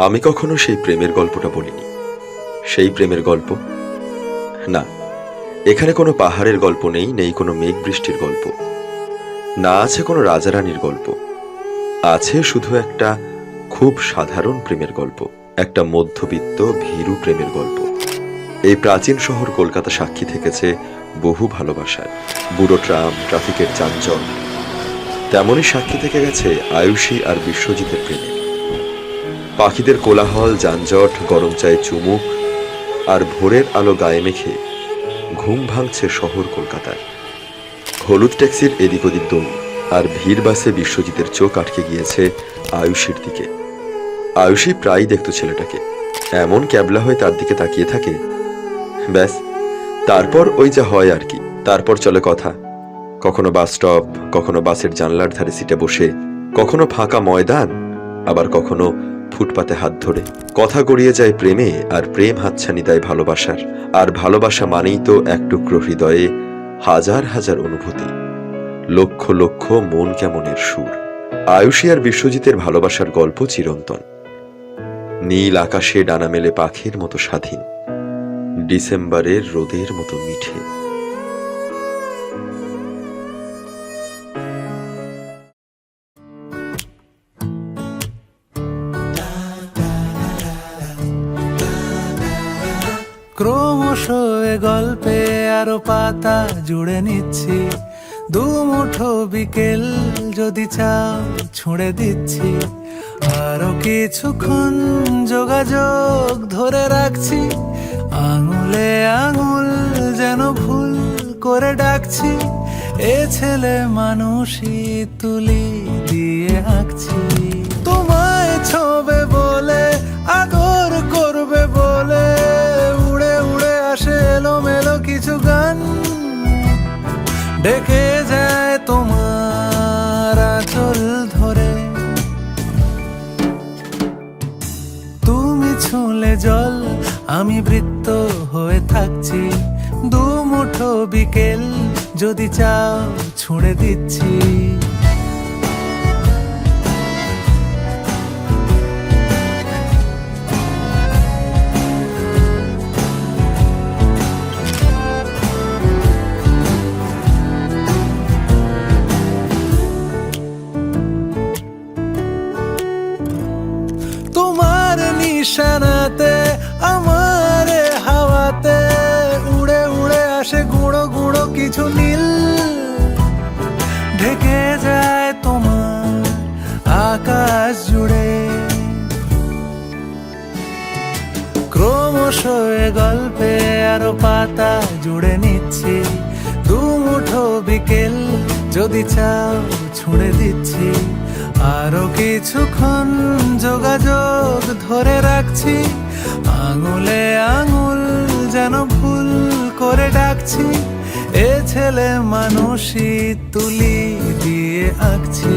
আমি কখনো সেই প্রেমের গল্পটা বলিনি। সেই প্রেমের গল্প না, এখানে কোনো পাহাড়ের গল্প নেই, নেই কোনো মেঘ বৃষ্টির গল্প, না আছে কোনো রাজারানীর গল্প। আছে শুধু একটা খুব সাধারণ প্রেমের গল্প, একটা মধ্যবিত্ত ভীরু প্রেমের গল্প। এই প্রাচীন শহর কলকাতা সাক্ষী থেকেছে বহু ভালোবাসার। বুড়ো ট্রাম, ট্রাফিকের যানজট, তেমনই সাক্ষী থেকে গেছে আয়ুষী আর বিশ্বজিতের প্রেমে। পাখিদের কোলাহল, যানজট, গরম চায়ে চুমুক আর ভোরের আলো গায়ে মেখে ঘুম ভাঙছে শহর কলকাতার। হলুদ ট্যাক্সির এদিক ওদিক দৌড় আর ভিড় বাসে বিশ্বজিতের চোখ আটকে গিয়েছে আয়ুষীর দিকে। আয়ুষী প্রায়ই দেখত ছেলেটাকে, এমন ক্যাবলা হয়ে তার দিকে তাকিয়ে থাকে। ব্যাস, তারপর ওই যা হয় আর কি। তারপর চলে কথা, কখনো বাস স্টপ, কখনো বাসের জানলার ধারে সিটে বসে, কখনো ফাঁকা ময়দান, আবার কখনো ফুটপাতে হাত ধরে। কথা গড়িয়ে যায় প্রেমে, আর প্রেম হাতছানি দেয় ভালোবাসার। আর ভালোবাসা মানেই তো এক টুকরো হৃদয়ে হাজার হাজার অনুভূতি, লক্ষ লক্ষ মন কেমনের সুর। আয়ুষী আর বিশ্বজিতের ভালোবাসার গল্প চিরন্তন। নীল আকাশে ডানা মেলে পাখির মতো স্বাধীন, ডিসেম্বরের রোদের মতো মিঠে। ক্রমশ এ গল্পে আরো পাতা জুড়ে নিচ্ছি, দুমুঠো বিকেল যদি চাও ছুঁড়ে দিচ্ছি। আরো কিছুক্ষণ যোগাযোগ ধরে রাখছি, আঙুলে আঙুল যেন ভুল করে ডাকছি। এ ছেলে মানুষই তুলি দিয়ে আঁকছি। তোমায় ছোবে বলে, আদর করবে বলে, উড়ে উড়ে আসে এলোমেলো কিছু গান, ডেকে যায় তোমার আঁচল ধরে। তুমি ছুঁলে জল, আমি বৃত্ত হয়ে থাকছি, দুমুঠো বিকেল যদি চাও ছুঁড়ে দিচ্ছি। তোমার নিশানাতে, আমার হাওয়াতে উড়ে উড়ে আসে গুঁড়ো গুঁড়ো কিছু নীল, ঢেকে যায় তোমার আকাশ জুড়ে। ক্রমশ এ গল্পে আরো পাতা জুড়ে নিচ্ছি, দুমুঠো বিকেল যদি চাও ছুঁড়ে দিচ্ছি। আরো কিছুক্ষণ যোগাযোগ ধরে রাখছি, আঙুলে আঙুল যেন ভুল করে ডাকছি। এ ছেলে মানুষই তুলি দিয়ে আঁকছি।